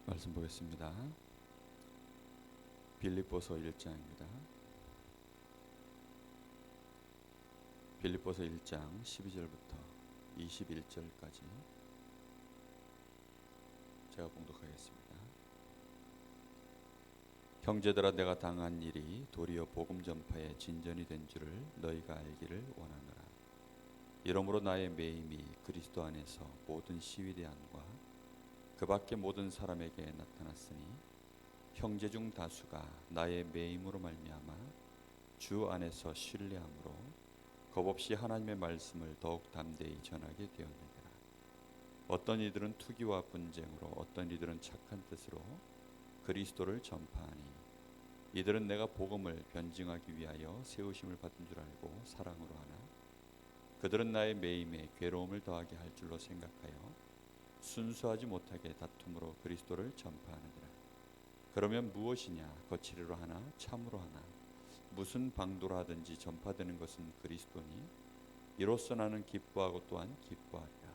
말씀 보겠습니다. 빌립보서 1장입니다. 빌립보서 1장 12절부터 21절까지 제가 봉독하겠습니다. 형제들아, 내가 당한 일이 도리어 복음 전파의 진전이 된 줄을 너희가 알기를 원하노라. 이러므로 나의 매임이 그리스도 안에서 모든 시위대안과 그 밖의 모든 사람에게 나타났으니 형제 중 다수가 나의 매임으로 말미암아 주 안에서 신뢰함으로 겁없이 하나님의 말씀을 더욱 담대히 전하게 되었느니라. 어떤 이들은 투기와 분쟁으로, 어떤 이들은 착한 뜻으로 그리스도를 전파하니 이들은 내가 복음을 변증하기 위하여 세우심을 받은 줄 알고 사랑으로 하나, 그들은 나의 매임에 괴로움을 더하게 할 줄로 생각하여 순수하지 못하게 다툼으로 그리스도를 전파하느니라. 그러면 무엇이냐? 거칠이로 하나 참으로 하나 무슨 방도로 하든지 전파되는 것은 그리스도니 이로써 나는 기뻐하고 또한 기뻐하리라.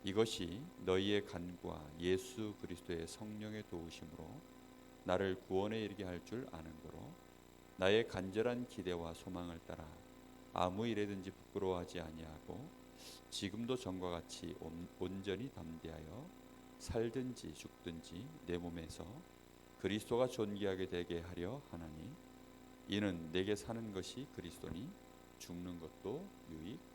이것이 너희의 간구와 예수 그리스도의 성령의 도우심으로 나를 구원에 이르게 할 줄 아는 거로 나의 간절한 기대와 소망을 따라 아무 일에든지 부끄러워하지 아니하고 지금도 전과 같이 온전히 담대하여 살든지 죽든지 내 몸에서 그리스도가 존귀하게 되게 하려 하나니 이는 내게 사는 것이 그리스도니 죽는 것도 유익함이라.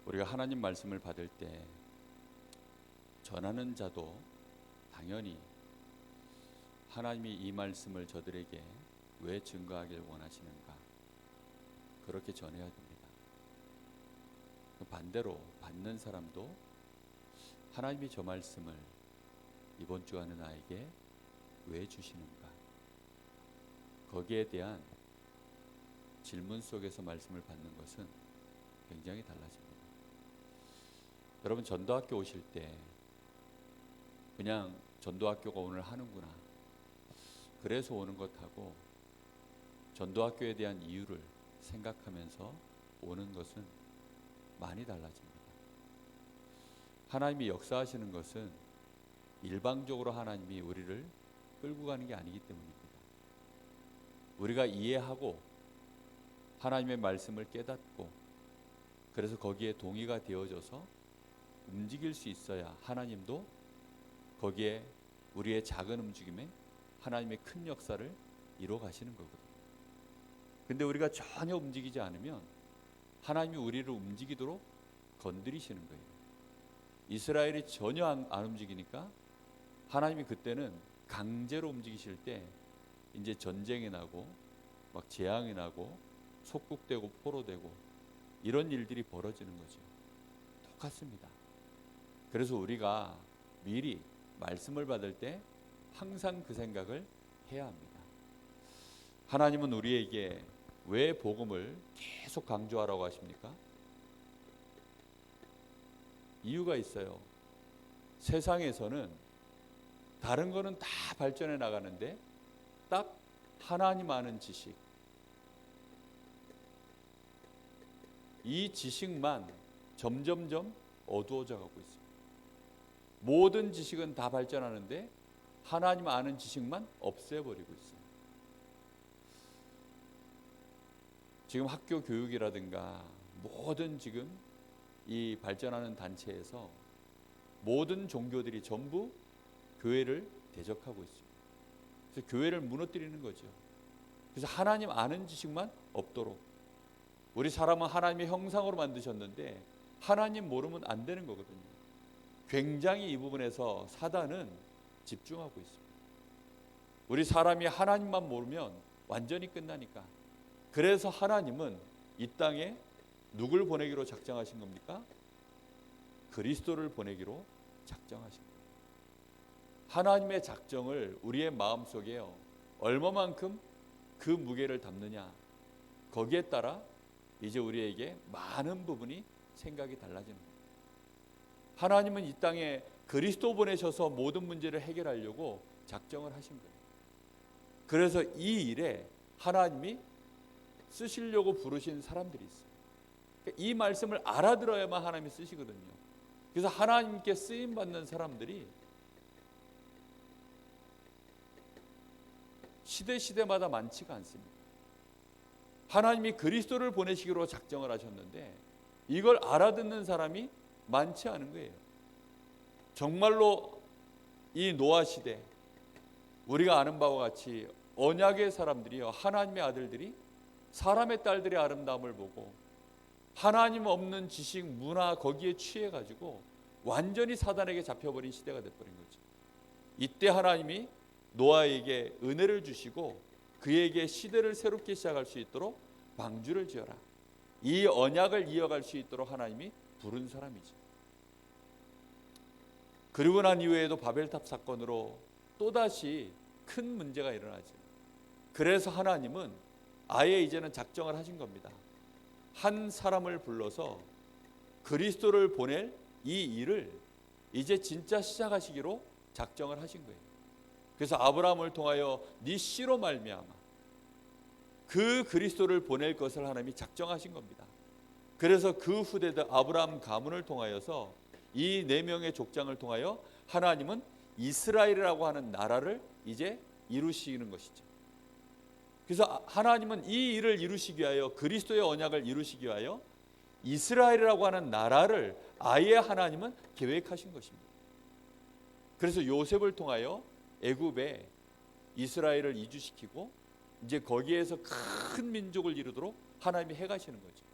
우리가 하나님 말씀을 받을 때 전하는 자도 당연히 하나님이 이 말씀을 저들에게 왜 증거하길 원하시는가 그렇게 전해야 됩니다. 반대로 받는 사람도 하나님이 저 말씀을 이번 주하는 나에게 왜 주시는가, 거기에 대한 질문 속에서 말씀을 받는 것은 굉장히 달라집니다. 여러분, 전도학교 오실 때 그냥 전도학교가 오늘 하는구나, 그래서 오는 것하고 전도학교에 대한 이유를 생각하면서 오는 것은 많이 달라집니다. 하나님이 역사하시는 것은 일방적으로 하나님이 우리를 끌고 가는 게 아니기 때문입니다. 우리가 이해하고 하나님의 말씀을 깨닫고 그래서 거기에 동의가 되어져서 움직일 수 있어야 하나님도 거기에 우리의 작은 움직임에 하나님의 큰 역사를 이루어 가시는 거거든요. 근데 우리가 전혀 움직이지 않으면 하나님이 우리를 움직이도록 건드리시는 거예요. 이스라엘이 전혀 안 움직이니까 하나님이 그때는 강제로 움직이실 때 이제 전쟁이 나고 막 재앙이 나고 속국되고 포로되고 이런 일들이 벌어지는 거죠. 똑같습니다. 그래서 우리가 미리 말씀을 받을 때 항상 그 생각을 해야 합니다. 하나님은 우리에게 왜 복음을 계속 강조하라고 하십니까? 이유가 있어요. 세상에서는 다른 거는 다 발전해 나가는데 딱 하나님 아는 지식, 이 지식만 점점점 어두워져 가고 있습니다. 모든 지식은 다 발전하는데 하나님 아는 지식만 없애버리고 있어요. 지금 학교 교육이라든가 모든 지금 이 발전하는 단체에서 모든 종교들이 전부 교회를 대적하고 있습니다. 그래서 교회를 무너뜨리는 거죠. 그래서 하나님 아는 지식만 없도록, 우리 사람은 하나님의 형상으로 만드셨는데 하나님 모르면 안 되는 거거든요. 굉장히 이 부분에서 사단은 집중하고 있습니다. 우리 사람이 하나님만 모르면 완전히 끝나니까. 그래서 하나님은 이 땅에 누굴 보내기로 작정하신 겁니까? 그리스도를 보내기로 작정하신 거예요. 하나님의 작정을 우리의 마음속에요, 얼마만큼 그 무게를 담느냐, 거기에 따라 이제 우리에게 많은 부분이 생각이 달라지는 거예요. 하나님은 이 땅에 그리스도 보내셔서 모든 문제를 해결하려고 작정을 하신 거예요. 그래서 이 일에 하나님이 쓰시려고 부르신 사람들이 있어요. 이 말씀을 알아들어야만 하나님이 쓰시거든요. 그래서 하나님께 쓰임받는 사람들이 시대마다 많지가 않습니다. 하나님이 그리스도를 보내시기로 작정을 하셨는데 이걸 알아듣는 사람이 많지 않은 거예요. 정말로 이 노아 시대, 우리가 아는 바와 같이 언약의 사람들이요, 하나님의 아들들이 사람의 딸들의 아름다움을 보고 하나님 없는 지식, 문화 거기에 취해가지고 완전히 사단에게 잡혀버린 시대가 돼버린 거죠. 이때 하나님이 노아에게 은혜를 주시고 그에게 시대를 새롭게 시작할 수 있도록 방주를 지어라, 이 언약을 이어갈 수 있도록 하나님이 부른 사람이죠. 그리고 난 이후에도 바벨탑 사건으로 또다시 큰 문제가 일어나죠. 그래서 하나님은 아예 이제는 작정을 하신 겁니다. 한 사람을 불러서 그리스도를 보낼 이 일을 이제 진짜 시작하시기로 작정을 하신 거예요. 그래서 아브라함을 통하여 네 씨로 말미암아 그 그리스도를 보낼 것을 하나님이 작정하신 겁니다. 그래서 그 후대들 아브라함 가문을 통하여서 이 4명의 족장을 통하여 하나님은 이스라엘이라고 하는 나라를 이제 이루시는 것이죠. 그래서 하나님은 이 일을 이루시기 위하여, 그리스도의 언약을 이루시기 위하여 이스라엘이라고 하는 나라를 아예 하나님은 계획하신 것입니다. 그래서 요셉을 통하여 애굽에 이스라엘을 이주시키고 이제 거기에서 큰 민족을 이루도록 하나님이 해가시는 거죠.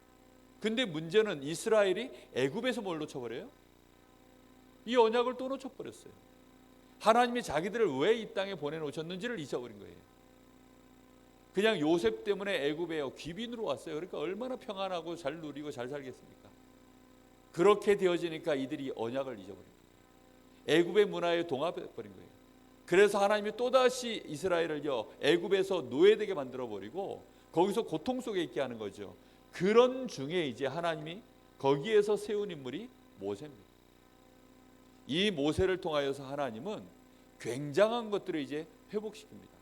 근데 문제는 이스라엘이 애굽에서 뭘 놓쳐버려요? 이 언약을 또 놓쳐버렸어요. 하나님이 자기들을 왜 이 땅에 보내놓으셨는지를 잊어버린 거예요. 그냥 요셉 때문에 애굽에 귀빈으로 왔어요. 그러니까 얼마나 평안하고 잘 누리고 잘 살겠습니까? 그렇게 되어지니까 이들이 언약을 잊어버린 거예요. 애굽의 문화에 동화해버린 거예요. 그래서 하나님이 또다시 이스라엘을요, 애굽에서 노예되게 만들어버리고 거기서 고통 속에 있게 하는 거죠. 그런 중에 이제 하나님이 거기에서 세운 인물이 모세입니다. 이 모세를 통하여서 하나님은 굉장한 것들을 이제 회복시킵니다.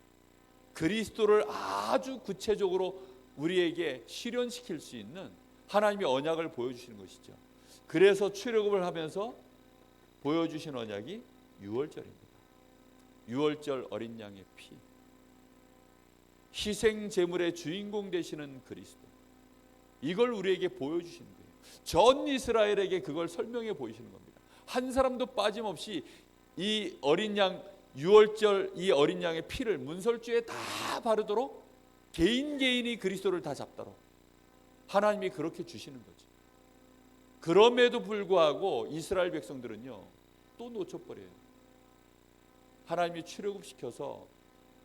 그리스도를 아주 구체적으로 우리에게 실현시킬 수 있는 하나님의 언약을 보여주시는 것이죠. 그래서 출애굽을 하면서 보여주신 언약이 유월절입니다. 유월절 어린 양의 피, 희생 제물의 주인공 되시는 그리스도, 이걸 우리에게 보여주시는 거예요. 전 이스라엘에게 그걸 설명해 보이시는 겁니다. 한 사람도 빠짐없이 이 어린 양, 유월절 이 어린 양의 피를 문설주에 다 바르도록 개인이 그리스도를 다 잡도록 하나님이 그렇게 주시는 거죠. 그럼에도 불구하고 이스라엘 백성들은요, 또 놓쳐버려요. 하나님이 출애굽시켜서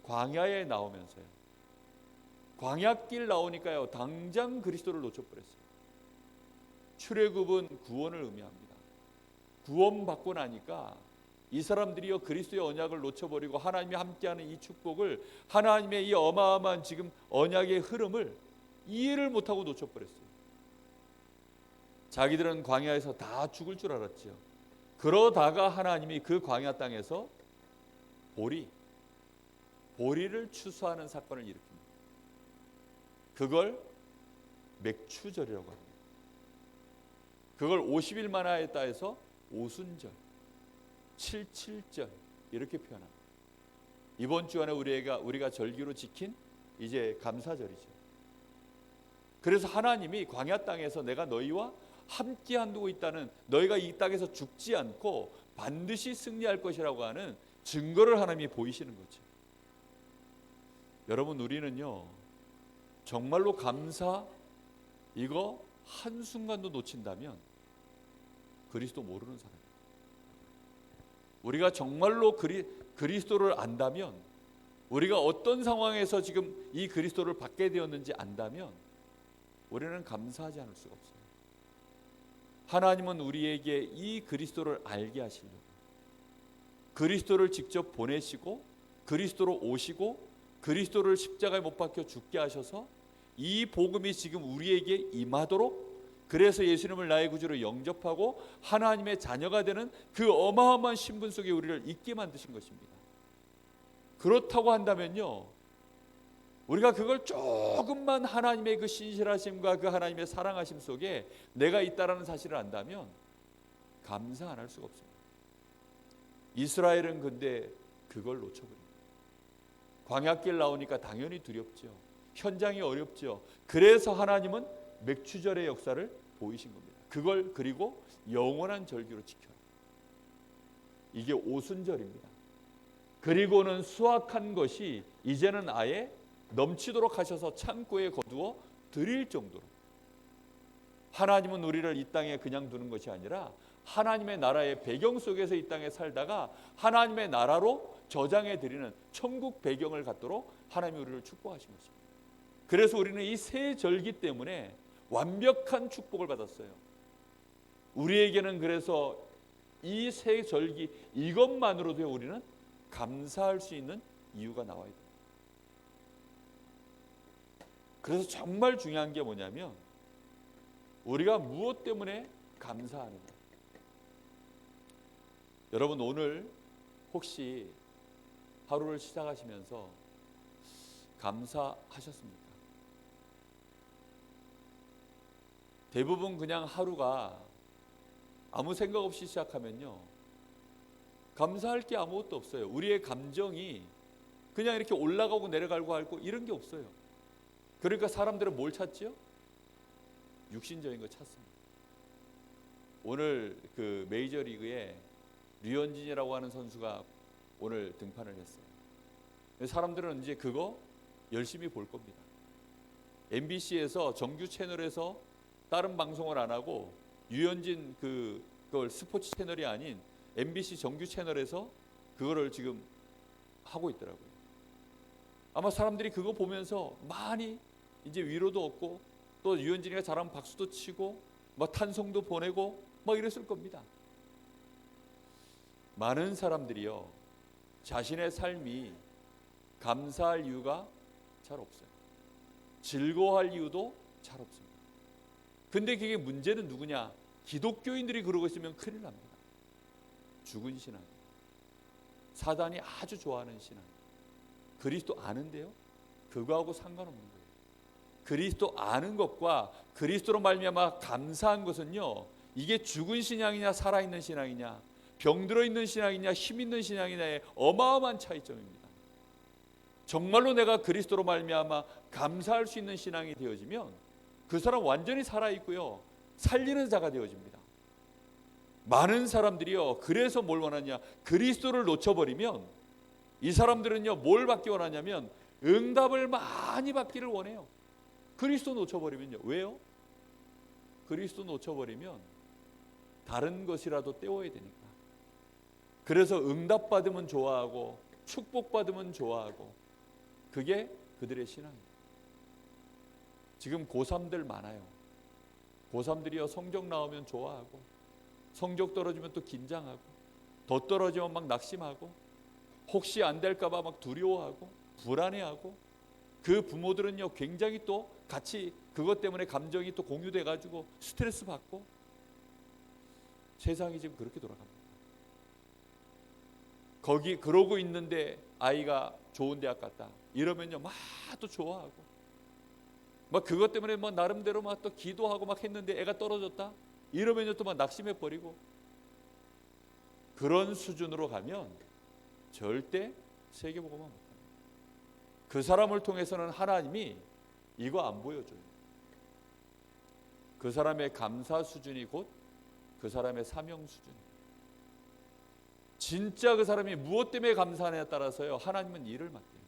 광야에 나오면서요, 광야길 나오니까요, 당장 그리스도를 놓쳐버렸어요. 출애굽은 구원을 의미합니다. 구원받고 나니까 이 사람들이요, 그리스도의 언약을 놓쳐버리고 하나님이 함께하는 이 축복을, 하나님의 이 어마어마한 지금 언약의 흐름을 이해를 못하고 놓쳐버렸어요. 자기들은 광야에서 다 죽을 줄 알았죠. 그러다가 하나님이 그 광야 땅에서 보리를 추수하는 사건을 일으킵니다. 그걸 맥추절이라고 합니다. 그걸 50일 만에 따해서 오순절, 77절 이렇게 표현합니다. 이번 주간에 우리가 절기로 지킨 이제 감사절이죠. 그래서 하나님이 광야 땅에서 내가 너희와 함께 한두고 있다는, 너희가 이 땅에서 죽지 않고 반드시 승리할 것이라고 하는 증거를 하나님이 보이시는 거죠. 여러분, 우리는요, 정말로 감사 이거 한순간도 놓친다면 그리스도 모르는 사람이에요. 우리가 정말로 그리스도를 안다면, 우리가 어떤 상황에서 지금 이 그리스도를 받게 되었는지 안다면 우리는 감사하지 않을 수가 없어요. 하나님은 우리에게 이 그리스도를 알게 하시려고, 그리스도를 직접 보내시고 그리스도로 오시고 그리스도를 십자가에 못 박혀 죽게 하셔서 이 복음이 지금 우리에게 임하도록, 그래서 예수님을 나의 구주로 영접하고 하나님의 자녀가 되는 그 어마어마한 신분 속에 우리를 있게 만드신 것입니다. 그렇다고 한다면요, 우리가 그걸 조금만 하나님의 그 신실하심과 그 하나님의 사랑하심 속에 내가 있다라는 사실을 안다면 감사 안 할 수가 없습니다. 이스라엘은 근데 그걸 놓쳐버립니다. 광야길 나오니까 당연히 두렵죠. 현장이 어렵죠. 그래서 하나님은 맥추절의 역사를 보이신 겁니다. 그걸 그리고 영원한 절기로 지켜라. 이게 오순절입니다. 그리고는 수확한 것이 이제는 아예 넘치도록 하셔서 창고에 거두어 드릴 정도로, 하나님은 우리를 이 땅에 그냥 두는 것이 아니라 하나님의 나라의 배경 속에서 이 땅에 살다가 하나님의 나라로 저장해 드리는 천국 배경을 갖도록 하나님이 우리를 축복하신 것입니다. 그래서 우리는 이 세 절기 때문에 완벽한 축복을 받았어요. 우리에게는 그래서 이 세 절기 이것만으로도 우리는 감사할 수 있는 이유가 나와야 돼요. 그래서 정말 중요한 게 뭐냐면 우리가 무엇 때문에 감사하는가. 여러분, 오늘 혹시 하루를 시작하시면서 감사하셨습니까? 대부분 그냥 하루가 아무 생각 없이 시작하면요, 감사할 게 아무것도 없어요. 우리의 감정이 그냥 이렇게 올라가고 내려가고 하고 이런 게 없어요. 그러니까 사람들은 뭘 찾지요? 육신적인 거 찾습니다. 오늘 그 메이저리그에 류현진이라고 하는 선수가 오늘 등판을 했어요. 사람들은 이제 그거 열심히 볼 겁니다. MBC에서 정규 채널에서 다른 방송을 안 하고 류현진 그걸 스포츠 채널이 아닌 MBC 정규 채널에서 그거를 지금 하고 있더라고요. 아마 사람들이 그거 보면서 많이 이제 위로도 얻고 또 류현진이가 잘하면 박수도 치고 막 탄성도 보내고 막 이랬을 겁니다. 많은 사람들이요, 자신의 삶이 감사할 이유가 잘 없어요. 즐거워할 이유도 잘 없습니다. 근데 그게 문제는 누구냐? 기독교인들이 그러고 있으면 큰일 납니다. 죽은 신앙, 사단이 아주 좋아하는 신앙. 그리스도 아는데요, 그거하고 상관없는 거예요. 그리스도 아는 것과 그리스도로 말미암아 감사한 것은요, 이게 죽은 신앙이냐 살아있는 신앙이냐, 병들어 있는 신앙이냐 힘 있는 신앙이냐의 어마어마한 차이점입니다. 정말로 내가 그리스도로 말미암아 감사할 수 있는 신앙이 되어지면 그 사람 완전히 살아있고요, 살리는 자가 되어집니다. 많은 사람들이요, 그래서 뭘 원하냐? 그리스도를 놓쳐버리면 이 사람들은요, 뭘 받기 원하냐면 응답을 많이 받기를 원해요. 그리스도 놓쳐버리면요. 왜요? 그리스도 놓쳐버리면 다른 것이라도 떼워야 되니까. 그래서 응답 받으면 좋아하고 축복 받으면 좋아하고, 그게 그들의 신앙이에요. 지금 고3들 많아요. 고3들이요, 성적 나오면 좋아하고 성적 떨어지면 또 긴장하고 더 떨어지면 막 낙심하고 혹시 안 될까 봐 막 두려워하고 불안해하고, 그 부모들은요 굉장히 또 같이 그것 때문에 감정이 또 공유돼 가지고 스트레스 받고. 세상이 지금 그렇게 돌아갑니다. 거기 그러고 있는데 아이가 좋은 대학 갔다 이러면요 막 또 좋아하고, 막 그것 때문에 막 나름대로 막 또 기도하고 막 했는데 애가 떨어졌다 이러면요 또 막 낙심해 버리고. 그런 수준으로 가면 절대 세계복음화 못합니다. 그 사람을 통해서는 하나님이 이거 안 보여줘요. 그 사람의 감사 수준이 곧 그 사람의 사명 수준입니다. 진짜 그 사람이 무엇 때문에 감사하느냐에 따라서요, 하나님은 일을 맡겨요.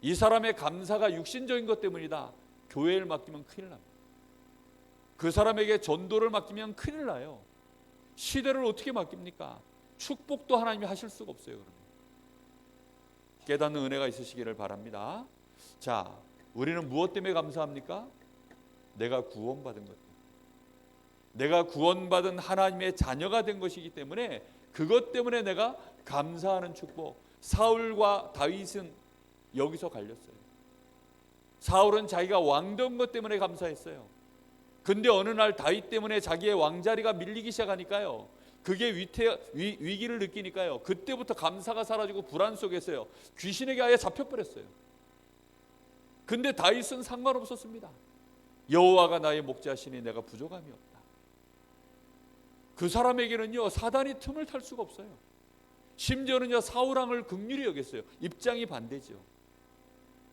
이 사람의 감사가 육신적인 것 때문이다, 교회를 맡기면 큰일 납니다. 그 사람에게 전도를 맡기면 큰일 나요. 시대를 어떻게 맡깁니까? 축복도 하나님이 하실 수가 없어요. 그러면 깨닫는 은혜가 있으시기를 바랍니다. 자, 우리는 무엇 때문에 감사합니까? 내가 구원받은 것 때문에. 내가 구원받은 하나님의 자녀가 된 것이기 때문에 그것 때문에 내가 감사하는 축복. 사울과 다윗은 여기서 갈렸어요. 사울은 자기가 왕된 것 때문에 감사했어요. 근데 어느 날 다윗 때문에 자기의 왕자리가 밀리기 시작하니까요, 그게 위기를 느끼니까요, 그때부터 감사가 사라지고 불안 속에서요 귀신에게 아예 잡혀버렸어요. 근데 다윗은 상관없었습니다. 여호와가 나의 목자시니 내가 부족함이 없다. 그 사람에게는요 사단이 틈을 탈 수가 없어요. 심지어는요 사울 왕을 긍휼히 여겼어요. 입장이 반대죠.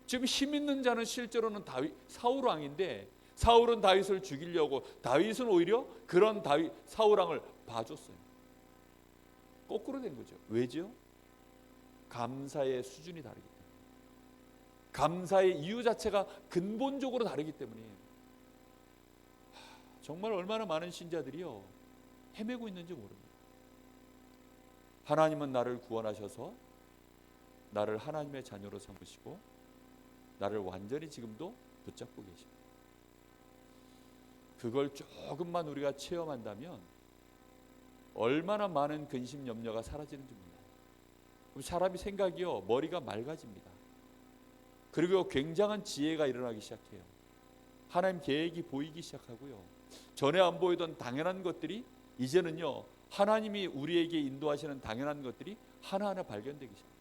지금 힘 있는 자는 실제로는 사울 왕인데, 사울은 다윗을 죽이려고, 다윗은 오히려 그런 사울 왕을 봐줬어요. 거꾸로 된 거죠. 왜죠? 감사의 수준이 다르기 때문에, 감사의 이유 자체가 근본적으로 다르기 때문이에요. 정말 얼마나 많은 신자들이요 헤매고 있는지 모릅니다. 하나님은 나를 구원하셔서 나를 하나님의 자녀로 삼으시고 나를 완전히 지금도 붙잡고 계십니다. 그걸 조금만 우리가 체험한다면 얼마나 많은 근심 염려가 사라지는지 몰라요. 그럼 사람이 생각이요 머리가 맑아집니다. 그리고 굉장한 지혜가 일어나기 시작해요. 하나님 계획이 보이기 시작하고요, 전에 안 보이던 당연한 것들이 이제는요 하나님이 우리에게 인도하시는 당연한 것들이 하나하나 발견되기 시작합니다.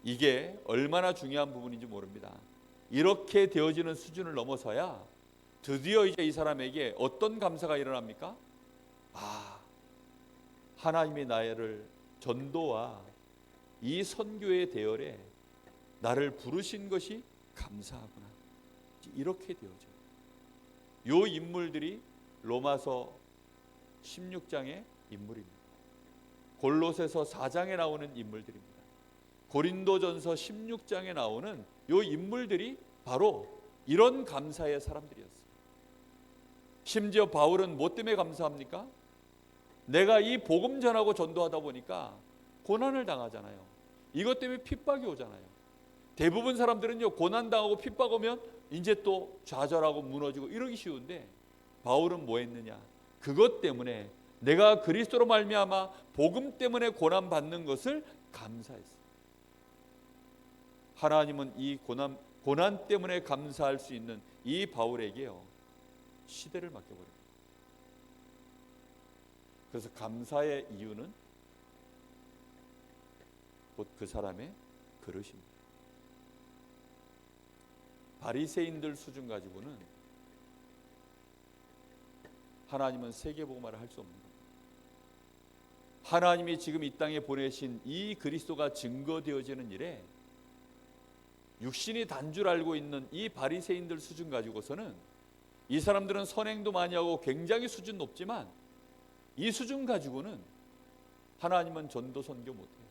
이게 얼마나 중요한 부분인지 모릅니다. 이렇게 되어지는 수준을 넘어서야 드디어 이제 이 사람에게 어떤 감사가 일어납니까? 하나님이 나를 전도와 이 선교의 대열에 나를 부르신 것이 감사하구나. 이렇게 되어져요. 요 인물들이 로마서 16장의 인물입니다. 골로새서 4장에 나오는 인물들입니다. 고린도전서 16장에 나오는 요 인물들이 바로 이런 감사의 사람들이었어요. 심지어 바울은 뭐 때문에 감사합니까? 내가 이 복음 전하고 전도하다 보니까 고난을 당하잖아요. 이것 때문에 핍박이 오잖아요. 대부분 사람들은요 고난당하고 핍박 오면 이제 또 좌절하고 무너지고 이러기 쉬운데, 바울은 뭐 했느냐? 그것 때문에 내가 그리스도로 말미암아 복음 때문에 고난 받는 것을 감사했어요. 하나님은 이 고난 때문에 감사할 수 있는 이 바울에게요 시대를 맡겨버립니다. 그래서 감사의 이유는 곧 그 사람의 그릇입니다. 바리새인들 수준 가지고는 하나님은 세계복음화를 할 수 없는 겁니다. 하나님이 지금 이 땅에 보내신 이 그리스도가 증거되어지는 일에 육신이 단 줄 알고 있는 이 바리새인들 수준 가지고서는, 이 사람들은 선행도 많이 하고 굉장히 수준 높지만 이 수준 가지고는 하나님은 전도 선교 못해요.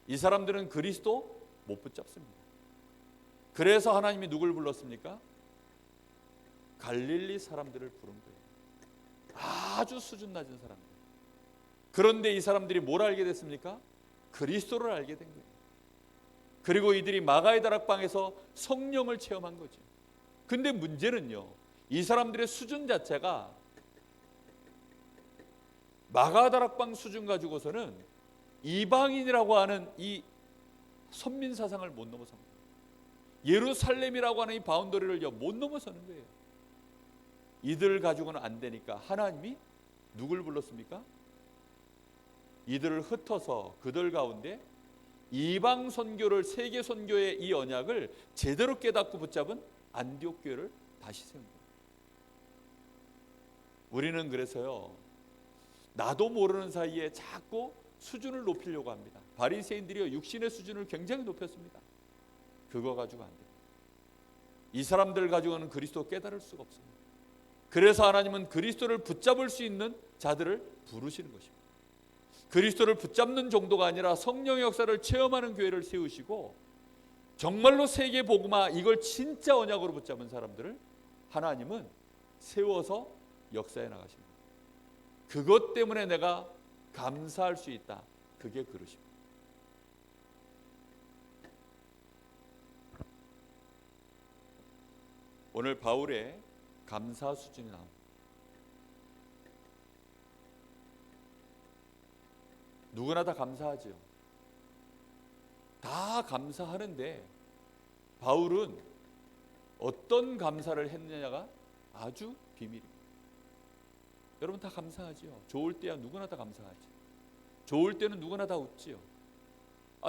이 사람들은 그리스도 못 붙잡습니다. 그래서 하나님이 누굴 불렀습니까? 갈릴리 사람들을 부른 거예요. 아주 수준 낮은 사람들. 그런데 이 사람들이 뭘 알게 됐습니까? 그리스도를 알게 된 거예요. 그리고 이들이 마가의 다락방에서 성령을 체험한 거죠. 근데 문제는요, 이 사람들의 수준 자체가 마가 다락방 수준 가지고서는 이방인이라고 하는 이 선민 사상을 못 넘어섭니다. 예루살렘이라고 하는 이 바운더리를 못 넘어서는 거예요. 이들 가지고는 안 되니까 하나님이 누굴 불렀습니까? 이들을 흩어서 그들 가운데 이방 선교를, 세계 선교의 이 언약을 제대로 깨닫고 붙잡은 안디옥 교회를 다시 세운 거예요. 우리는 그래서요 나도 모르는 사이에 자꾸 수준을 높이려고 합니다. 바리새인들이요 육신의 수준을 굉장히 높였습니다. 그거 가지고 안 돼요. 이 사람들 가지고는 그리스도 깨달을 수가 없습니다. 그래서 하나님은 그리스도를 붙잡을 수 있는 자들을 부르시는 것입니다. 그리스도를 붙잡는 정도가 아니라 성령의 역사를 체험하는 교회를 세우시고, 정말로 세계 복음화, 이걸 진짜 언약으로 붙잡은 사람들을 하나님은 세워서 역사에 나가십니다. 그것 때문에 내가 감사할 수 있다. 그게 그릇입니다. 오늘 바울의 감사 수준이 나옵니다. 누구나 다 감사하죠. 다 감사하는데 바울은 어떤 감사를 했느냐가 아주 비밀입니다. 여러분 다 감사하지요. 좋을 때야 누구나 다 감사하지. 좋을 때는 누구나 다 웃지요.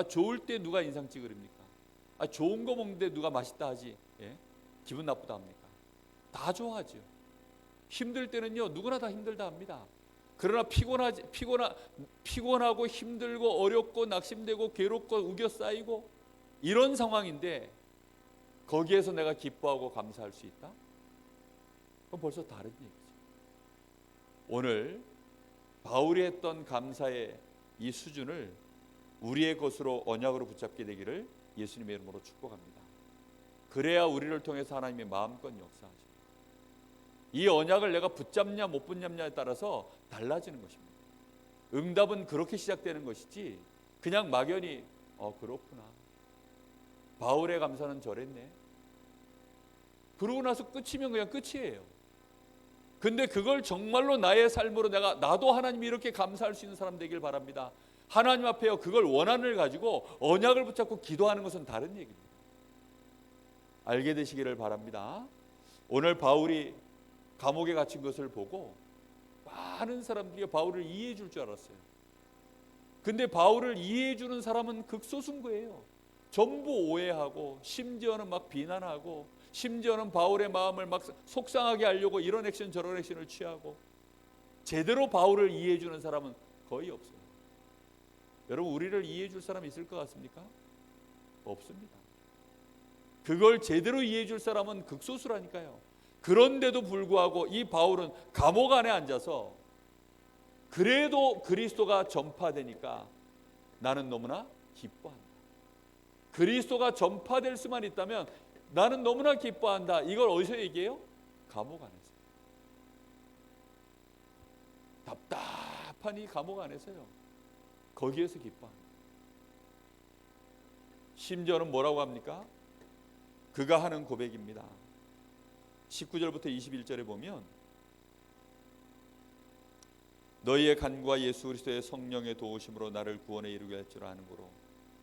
좋을 때 누가 인상 찌그립니까? 좋은 거 먹는데 누가 맛있다 하지? 예? 기분 나쁘다 합니까? 다 좋아하죠. 힘들 때는요 누구나 다 힘들다 합니다. 그러나 피곤하고 힘들고 어렵고 낙심되고 괴롭고 우겨 쌓이고 이런 상황인데 거기에서 내가 기뻐하고 감사할 수 있다? 그건 벌써 다른 얘기죠. 오늘 바울이 했던 감사의 이 수준을 우리의 것으로 언약으로 붙잡게 되기를 예수님의 이름으로 축복합니다. 그래야 우리를 통해서 하나님의 마음껏 역사하십니다. 이 언약을 내가 붙잡냐 못 붙잡냐에 따라서 달라지는 것입니다. 응답은 그렇게 시작되는 것이지 그냥 막연히 그렇구나. 바울의 감사는 저랬네. 그러고 나서 끝이면 그냥 끝이에요. 근데 그걸 정말로 나의 삶으로 나도 하나님이 이렇게 감사할 수 있는 사람 되길 바랍니다. 하나님 앞에요 그걸 원한을 가지고 언약을 붙잡고 기도하는 것은 다른 얘기입니다. 알게 되시기를 바랍니다. 오늘 바울이 감옥에 갇힌 것을 보고 많은 사람들이 바울을 이해해 줄 줄 알았어요. 근데 바울을 이해해 주는 사람은 극소수인 거예요. 전부 오해하고 심지어는 막 비난하고 심지어는 바울의 마음을 막 속상하게 하려고 이런 액션 저런 액션을 취하고 제대로 바울을 이해해 주는 사람은 거의 없어요. 여러분 우리를 이해해 줄 사람이 있을 것 같습니까? 없습니다. 그걸 제대로 이해해 줄 사람은 극소수라니까요. 그런데도 불구하고 이 바울은 감옥 안에 앉아서 그래도 그리스도가 전파되니까 나는 너무나 기뻐한다. 그리스도가 전파될 수만 있다면 나는 너무나 기뻐한다. 이걸 어디서 얘기해요? 감옥 안에서. 답답한 이 감옥 안에서요. 거기에서 기뻐합니다. 심지어는 뭐라고 합니까? 그가 하는 고백입니다. 19절부터 21절에 보면 너희의 간구와 예수 그리스도의 성령의 도우심으로 나를 구원에 이르게 할 줄 아는 고로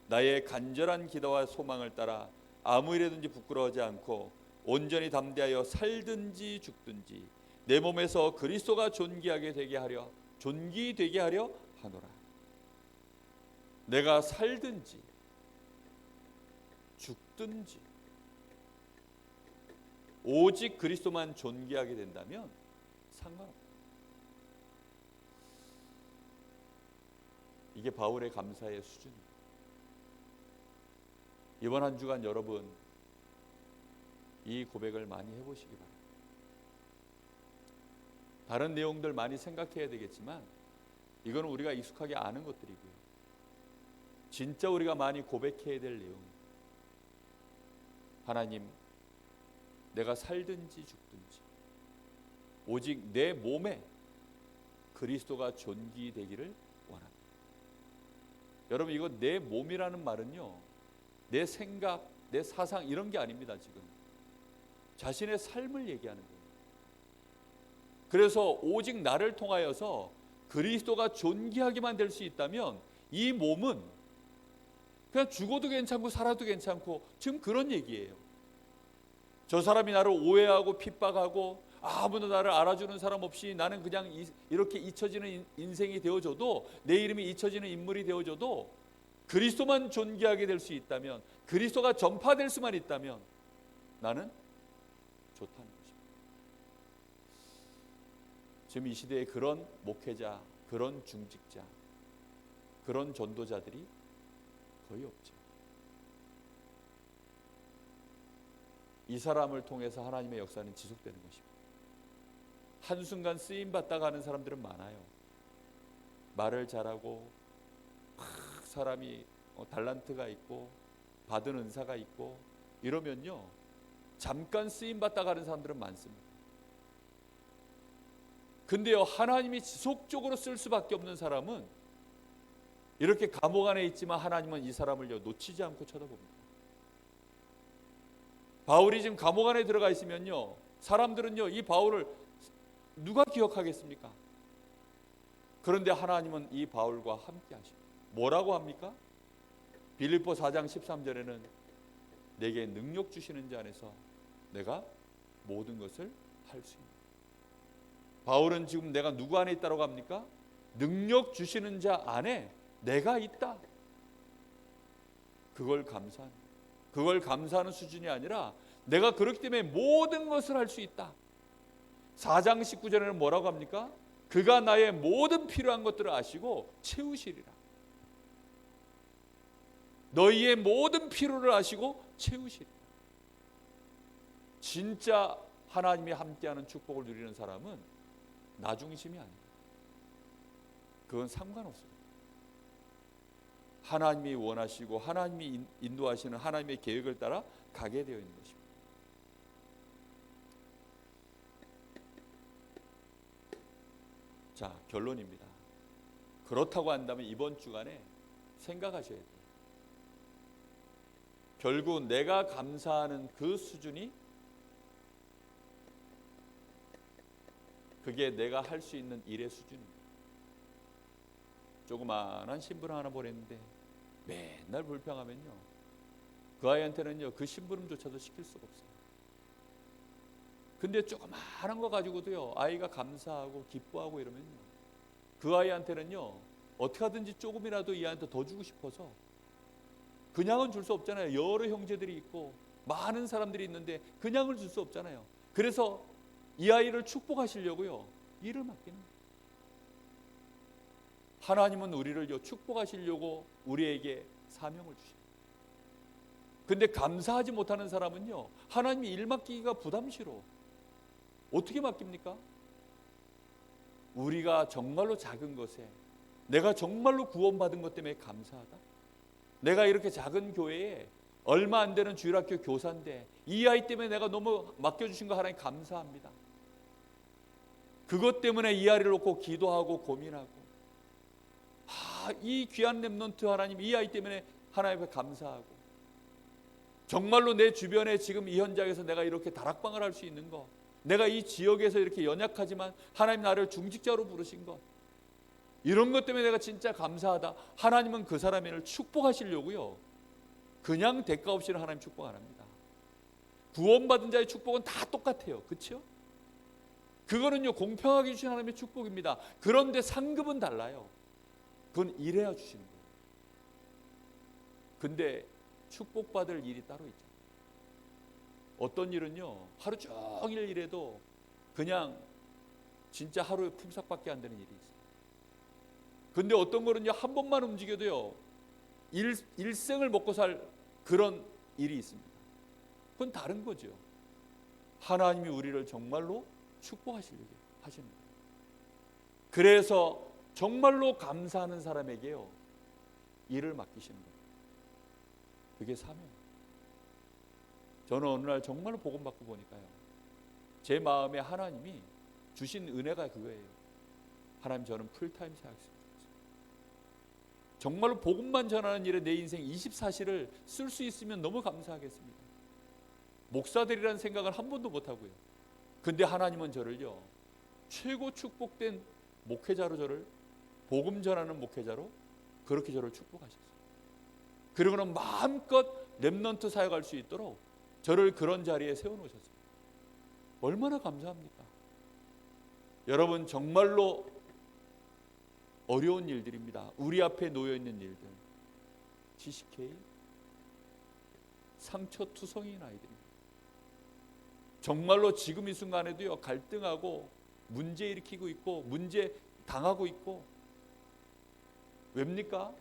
나의 간절한 기도와 소망을 따라 아무 일에든지 부끄러워하지 않고 온전히 담대하여 살든지 죽든지 내 몸에서 그리스도가 존귀되게 하려 하노라. 내가 살든지 죽든지 오직 그리스도만 존귀하게 된다면 상관없다. 이게 바울의 감사의 수준입니다. 이번 한 주간 여러분 이 고백을 많이 해보시기 바랍니다. 다른 내용들 많이 생각해야 되겠지만 이건 우리가 익숙하게 아는 것들이고요. 진짜 우리가 많이 고백해야 될 내용입니다. 하나님, 내가 살든지 죽든지 오직 내 몸에 그리스도가 존귀되기를 원합니다. 여러분 이거 내 몸이라는 말은요, 내 생각, 내 사상 이런 게 아닙니다. 지금 자신의 삶을 얘기하는 거예요. 그래서 오직 나를 통하여서 그리스도가 존귀하게만 될 수 있다면 이 몸은 그냥 죽어도 괜찮고 살아도 괜찮고 지금 그런 얘기예요. 저 사람이 나를 오해하고 핍박하고 아무도 나를 알아주는 사람 없이 나는 그냥 이렇게 잊혀지는 인생이 되어져도, 내 이름이 잊혀지는 인물이 되어져도 그리스도만 존귀하게 될 수 있다면, 그리스도가 전파될 수만 있다면 나는 좋다는 것입니다. 지금 이 시대에 그런 목회자, 그런 중직자, 그런 전도자들이 거의 없죠. 이 사람을 통해서 하나님의 역사는 지속되는 것입니다. 한순간 쓰임받다 가는 사람들은 많아요. 말을 잘하고 사람이 달란트가 있고 받은 은사가 있고 이러면요, 잠깐 쓰임받다 가는 사람들은 많습니다. 근데요, 하나님이 지속적으로 쓸 수밖에 없는 사람은 이렇게 감옥 안에 있지만 하나님은 이 사람을 놓치지 않고 쳐다봅니다. 바울이 지금 감옥 안에 들어가 있으면요, 사람들은요, 이 바울을 누가 기억하겠습니까? 그런데 하나님은 이 바울과 함께 하십니다. 뭐라고 합니까? 빌립보 4장 13절에는 내게 능력 주시는 자 안에서 내가 모든 것을 할 수 있다. 바울은 지금 내가 누구 안에 있다고 합니까? 능력 주시는 자 안에 내가 있다. 그걸 감사하는 수준이 아니라 내가 그렇기 때문에 모든 것을 할 수 있다. 4장 19절에는 뭐라고 합니까? 그가 나의 모든 필요한 것들을 아시고 채우시리라. 너희의 모든 필요를 아시고 채우시리라. 진짜 하나님이 함께하는 축복을 누리는 사람은 나 중심이 아닙니다. 그건 상관없습니다. 하나님이 원하시고 하나님이 인도하시는 하나님의 계획을 따라 가게 되어 있는 것입니다. 자, 결론입니다. 그렇다고 한다면 이번 주간에 생각하셔야 돼요. 결국 내가 감사하는 그 수준이 그게 내가 할 수 있는 일의 수준입니다. 조그마한 심부름 하나 보냈는데 맨날 불평하면요, 그 아이한테는요 그 심부름조차도 시킬 수가 없어요. 근데 조그마한 거 가지고도요 아이가 감사하고 기뻐하고 이러면요, 그 아이한테는요 어떻게 하든지 조금이라도 이 아이한테 더 주고 싶어서, 그냥은 줄 수 없잖아요. 여러 형제들이 있고 많은 사람들이 있는데 그냥을 줄 수 없잖아요. 그래서 이 아이를 축복하시려고요 일을 맡기는 거예요. 하나님은 우리를 축복하시려고 우리에게 사명을 주십니다. 근데 감사하지 못하는 사람은요 하나님이 일 맡기기가 부담스러워. 어떻게 맡깁니까? 우리가 정말로 작은 것에, 내가 정말로 구원받은 것 때문에 감사하다. 내가 이렇게 작은 교회에 얼마 안 되는 주일학교 교사인데 이 아이 때문에 내가 너무 맡겨주신 거 하나님 감사합니다. 그것 때문에 이 아이를 놓고 기도하고 고민하고, 이 귀한 렘넌트 하나님, 이 아이 때문에 하나님께 감사하고, 정말로 내 주변에 지금 이 현장에서 내가 이렇게 다락방을 할 수 있는 것, 내가 이 지역에서 이렇게 연약하지만 하나님 나를 중직자로 부르신 것, 이런 것 때문에 내가 진짜 감사하다. 하나님은 그 사람을 축복하시려고요 그냥 대가 없이는 하나님 축복 안 합니다. 구원받은 자의 축복은 다 똑같아요. 그렇죠? 그거는요 공평하게 주신 하나님의 축복입니다. 그런데 상급은 달라요. 그건 일해야 주시는 거예요. 근데 축복받을 일이 따로 있죠. 어떤 일은요 하루 종일 일해도 그냥 진짜 하루에 품삯밖에 안 되는 일이 있어요. 근데 어떤 거는요 한 번만 움직여도요 일생을 먹고 살 그런 일이 있습니다. 그건 다른 거죠. 하나님이 우리를 정말로 축복하시려고 하시는 거예요. 그래서 정말로 감사하는 사람에게요 일을 맡기시는 거예요. 그게 사명이에요. 저는 어느 날 정말로 복음 받고 보니까요 제 마음에 하나님이 주신 은혜가 그거예요. 하나님, 저는 풀타임 사역습니다. 정말로 복음만 전하는 일에 내 인생 24시를 쓸 수 있으면 너무 감사하겠습니다. 목사들이라는 생각을 한 번도 못하고요. 근데 하나님은 저를요 최고 축복된 목회자로, 저를 복음 전하는 목회자로 그렇게 저를 축복하셨어요. 그리고는 마음껏 렘넌트 사역할 수 있도록 저를 그런 자리에 세워놓으셨어요. 얼마나 감사합니까? 여러분, 정말로 어려운 일들입니다. 우리 앞에 놓여있는 일들, GCK 상처투성이인 아이들입니다. 정말로 지금 이 순간에도요 갈등하고 문제 일으키고 있고 문제 당하고 있고, 왜입니까?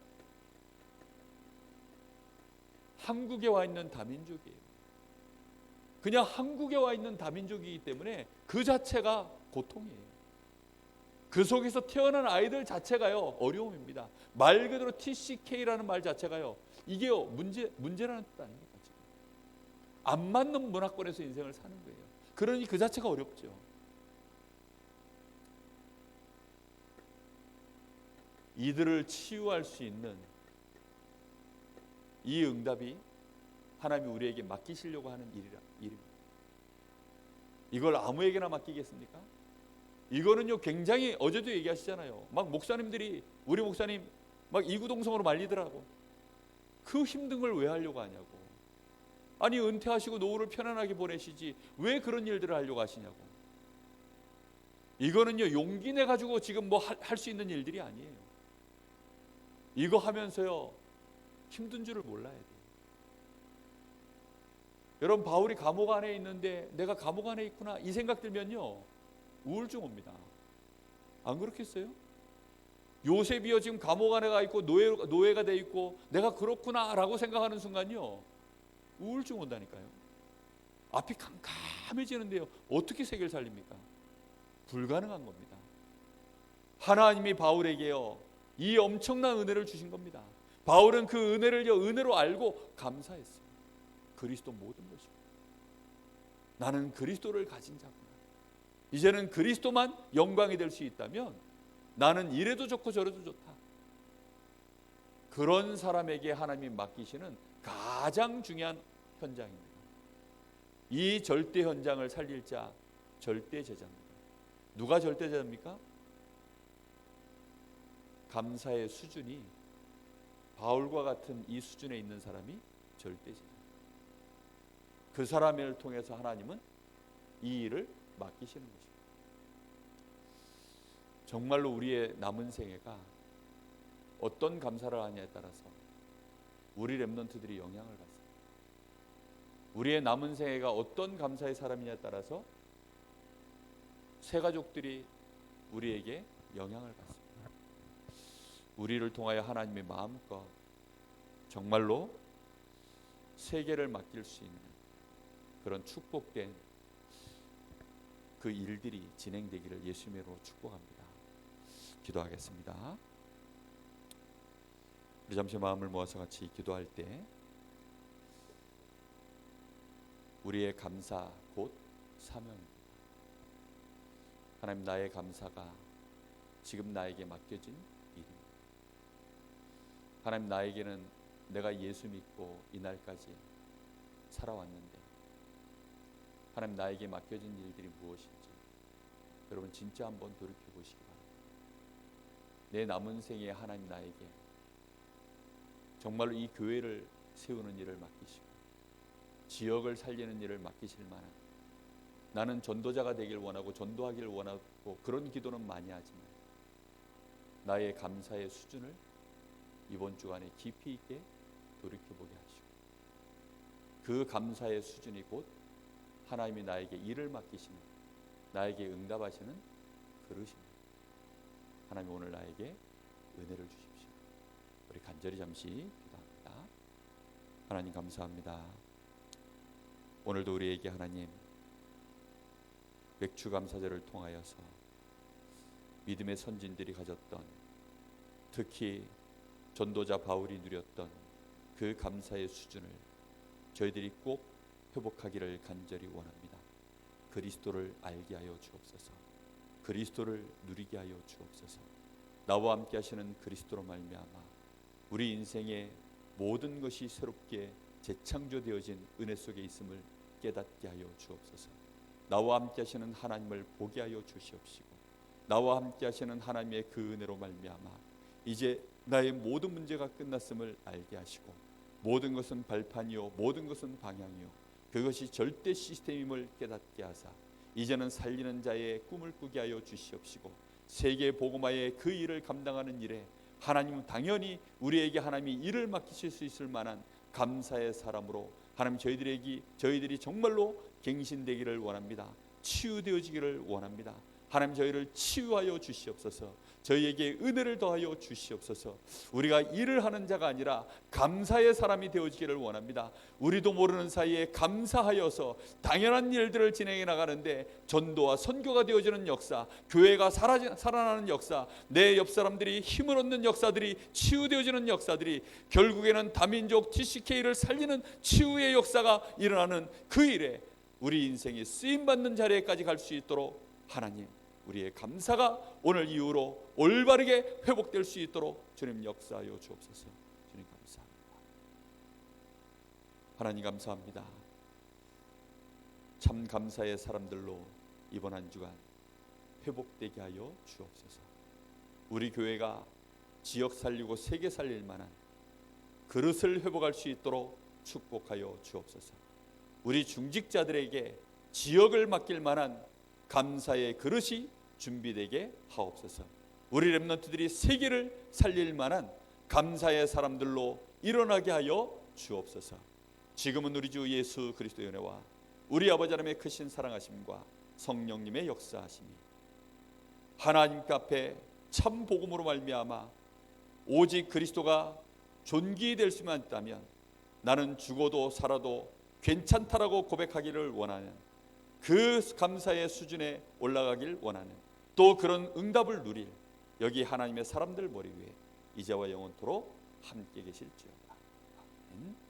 한국에 와 있는 다민족이에요. 그냥 한국에 와 있는 다민족이기 때문에 그 자체가 고통이에요. 그 속에서 태어난 아이들 자체가요 어려움입니다. 말 그대로 TCK라는 말 자체가요 이게요 문제라는 뜻 아닙니까? 지금 안 맞는 문화권에서 인생을 사는 거예요. 그러니 그 자체가 어렵죠. 이들을 치유할 수 있는 이 응답이 하나님이 우리에게 맡기시려고 하는 일입니다. 이걸 아무에게나 맡기겠습니까? 이거는요 굉장히, 어제도 얘기하시잖아요. 막 목사님들이, 우리 목사님 막 이구동성으로 말리더라고. 그 힘든 걸 왜 하려고 하냐고. 아니 은퇴하시고 노후를 편안하게 보내시지 왜 그런 일들을 하려고 하시냐고. 이거는요 용기 내 가지고 지금 뭐 할 수 있는 일들이 아니에요. 이거 하면서요 힘든 줄을 몰라야 돼요. 여러분, 바울이 감옥 안에 있는데 내가 감옥 안에 있구나 이 생각 들면요 우울증 옵니다. 안 그렇겠어요? 요셉이요 지금 감옥 안에 가 있고 노예가 돼 있고 내가 그렇구나 라고 생각하는 순간요 우울증 온다니까요. 앞이 캄캄해지는데요 어떻게 세계를 살립니까? 불가능한 겁니다. 하나님이 바울에게요 이 엄청난 은혜를 주신 겁니다. 바울은 그 은혜를요 은혜로 알고 감사했어요. 그리스도 모든 것이고 나는 그리스도를 가진 자구나. 이제는 그리스도만 영광이 될 수 있다면 나는 이래도 좋고 저래도 좋다. 그런 사람에게 하나님이 맡기시는 가장 중요한 현장입니다. 이 절대 현장을 살릴 자 절대 제자입니다. 누가 절대 제자입니까? 감사의 수준이 바울과 같은 이 수준에 있는 사람이 절대 제자. 그 사람을 통해서 하나님은 이 일을 맡기시는 것입니다. 정말로 우리의 남은 생애가 어떤 감사를 하냐에 따라서 우리 렘넌트들이 영향을 받습니다. 우리의 남은 생애가 어떤 감사의 사람이냐에 따라서 새 가족들이 우리에게 영향을 받습니다. 우리를 통하여 하나님의 마음껏 정말로 세계를 맡길 수 있는 그런 축복된 그 일들이 진행되기를 예수님으로 축복합니다. 기도하겠습니다. 우리 잠시 마음을 모아서 같이 기도할 때 우리의 감사 곧 사명입니다. 하나님, 나의 감사가 지금 나에게 맡겨진 일입니다. 하나님, 나에게는 내가 예수 믿고 이날까지 살아왔는데 하나님, 나에게 맡겨진 일들이 무엇인지 여러분 진짜 한번 돌이켜 보시기 바랍니다. 내 남은 생에 하나님 나에게 정말로 이 교회를 세우는 일을 맡기시고 지역을 살리는 일을 맡기실 만한, 나는 전도자가 되길 원하고 전도하기를 원하고 그런 기도는 많이 하지만 나의 감사의 수준을 이번 주간에 깊이 있게 돌이켜보게 하시고 그 감사의 수준이 곧 하나님이 나에게 일을 맡기시는, 나에게 응답하시는 그릇입니다. 하나님, 오늘 나에게 은혜를 주십시오. 우리 간절히 잠시 기도합니다. 하나님 감사합니다. 오늘도 우리에게 하나님 맥주감사절을 통하여서 믿음의 선진들이 가졌던, 특히 전도자 바울이 누렸던 그 감사의 수준을 저희들이 꼭 회복하기를 간절히 원합니다. 그리스도를 알게 하여 주옵소서. 그리스도를 누리게 하여 주옵소서. 나와 함께 하시는 그리스도로 말미암아 우리 인생의 모든 것이 새롭게 재창조되어진 은혜 속에 있음을 깨닫게 하여 주옵소서. 나와 함께 하시는 하나님을 보게 하여 주시옵시고 나와 함께 하시는 하나님의 그 은혜로 말미암아 이제 나의 모든 문제가 끝났음을 알게 하시고 모든 것은 발판이요 모든 것은 방향이요 그것이 절대 시스템임을 깨닫게 하사 이제는 살리는 자의 꿈을 꾸게 하여 주시옵시고 세계 복음화의 그 일을 감당하는 일에 하나님은 당연히 우리에게 하나님이 일을 맡기실 수 있을 만한 감사의 사람으로 하나님 저희들이 정말로 갱신되기를 원합니다. 치유되어지기를 원합니다. 하나님, 저희를 치유하여 주시옵소서. 저희에게 은혜를 더하여 주시옵소서. 우리가 일을 하는 자가 아니라 감사의 사람이 되어지기를 원합니다. 우리도 모르는 사이에 감사하여서 당연한 일들을 진행해 나가는데 전도와 선교가 되어지는 역사, 교회가 살아나는 역사, 내 옆 사람들이 힘을 얻는 역사들이, 치유되어지는 역사들이, 결국에는 다민족 TCK를 살리는 치유의 역사가 일어나는 그 일에 우리 인생이 쓰임받는 자리에까지 갈 수 있도록 하나님, 우리의 감사가 오늘 이후로 올바르게 회복될 수 있도록 주님 역사하여 주옵소서. 주님 감사합니다. 하나님 감사합니다. 참 감사의 사람들로 이번 한 주간 회복되게 하여 주옵소서. 우리 교회가 지역 살리고 세계 살릴 만한 그릇을 회복할 수 있도록 축복하여 주옵소서. 우리 중직자들에게 지역을 맡길 만한 감사의 그릇이 준비되게 하옵소서. 우리 렘넌트들이 세계를 살릴 만한 감사의 사람들로 일어나게 하여 주옵소서. 지금은 우리 주 예수 그리스도의 은혜와 우리 아버지 하나님의 크신 사랑하심과 성령님의 역사하심이 하나님께 앞에 참 복음으로 말미암아 오직 그리스도가 존귀될 수만 있다면 나는 죽어도 살아도 괜찮다라고 고백하기를 원하는 그 감사의 수준에 올라가길 원하는 또 그런 응답을 누릴 여기 하나님의 사람들 머리 위에 이제와 영원토록 함께 계실지어다. 아멘.